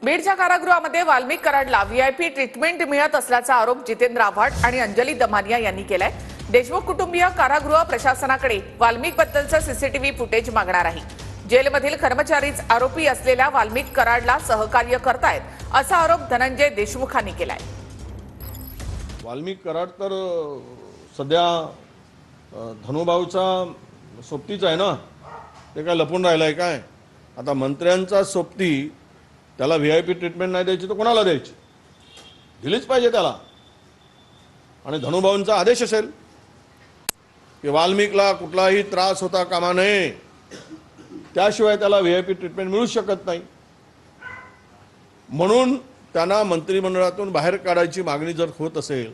बीडच्या कारागृहामध्ये Valmik कराडला VIP treatment मिळत असल्याचा आरोप जितेंद्र आव्हाड आणि अंजली दमानिया यांनी केलाय। देशमुख कुटुंबीय कारागृह प्रशासनाकडे वाल्मिक बद्दलचं सीसीटीव्ही फुटेज मागणार आहे। जेलमधील कर्मचारीच आरोपी असलेल्या वाल्मिक कराडला सहकार्य करतायत असा आरोप धनंजय देशमुखांनी केलाय। वाल्मिक कराड तर सध्या धनुभाऊचा सोबतीच आहे ना, ते काय लपून राहिलाय काय? आता मंत्र्यांचा सोबती त्याला व्हीआयपी ट्रीटमेंट नाही द्यायची तर कोणाला द्यायची? दिलीच पाहिजे त्याला। आणि धनुभाऊंचा आदेश असेल की वाल्मिकला कुठलाही त्रास होता कामा नये, त्याशिवाय त्याला व्हीआयपी ट्रीटमेंट मिळू शकत नाही। म्हणून त्यांना मंत्रिमंडळातून बाहेर काढायची मागणी जर होत असेल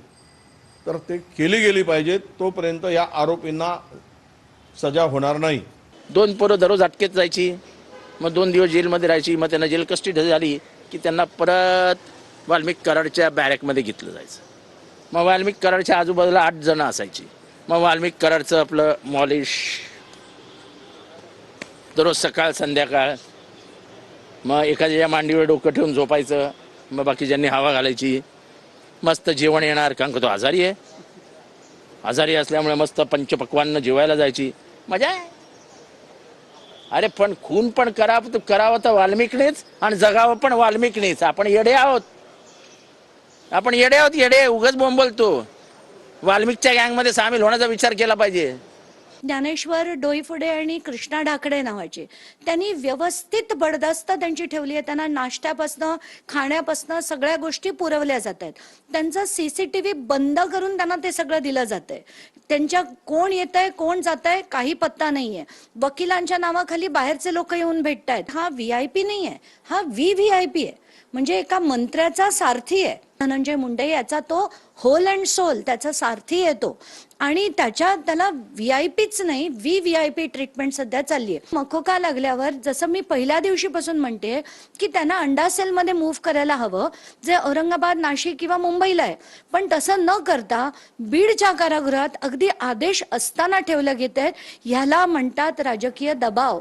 तर ते केली गेली पाहिजे। तोपर्यंत या आरोपींना सजा होणार नाही। 2 पोरं दररोज अटकेत जायची, मग 2 दिवस जेलमध्ये राहायची, मग त्यांना जेल कस्टडी झाली की त्यांना परत वाल्मिक कराडच्या बॅरेकमध्ये घेतलं जायचं। मग वाल्मिक कराडच्या आजूबाजूला 8 जण असायची। मग वाल्मिक कराडचं आपलं मॉलिश दररोज सकाळ संध्याकाळ, मग एखाद्या मांडीवर डोकं ठेवून झोपायचं, मग बाकीच्यांनी हवा घालायची, मस्त जेवण येणार, कारण का तो आजारी आहे, आजारी असल्यामुळे मस्त पंचपक्वान्न जेवायला जायची, मजा आहे। अरे पण खून पण करावं तर वाल्मिकनेच आणि जगावं पण वाल्मिकनेच। आपण येडे आहोत, येडे उगाच बोंबलतो। वाल्मिकच्या गँगमध्ये सामील होण्याचा विचार केला पाहिजे। ज्ञानेश्वर डोईफुडे आणि कृष्णा ढाकणे नावाचे त्यांनी व्यवस्थित बडदास्त त्यांची ठेवली आहे। त्यांना नाश्त्यापासनं खाण्यापासनं सगळ्या गोष्टी पुरवल्या जात आहेत। त्यांचं सीसीटीव्ही बंद करून त्यांना ते सगळं दिलं जातंय। त्यांच्या कोण येतंय कोण जातंय काही पत्ता नाहीये। वकिलांच्या नावाखाली बाहेरचे लोक येऊन भेटतायत। हा व्हीआयपी नाहीये, हा व्हीव्हीआयपी आहे। म्हणजे एका मंत्र्याचा सारथी आहे धनंजय मुंडे, याचा तो होल अँड सोल त्याचा सारथी येतो आणि त्याला व्हीआयपीच नाही व्हीव्हीआयपी ट्रीटमेंट सध्या चालली आहे। मकोका लागल्यावर जसं मी पहिल्या दिवशीपासून म्हणते की त्यांना अंडा सेलमध्ये मूव्ह करायला हवं, जे औरंगाबाद, नाशिक किंवा मुंबईला आहे, पण तसं न करता बीडच्या कारागृहात अगदी आदेश असताना ठेवलं गेत आहे। ह्याला म्हणतात राजकीय दबाव।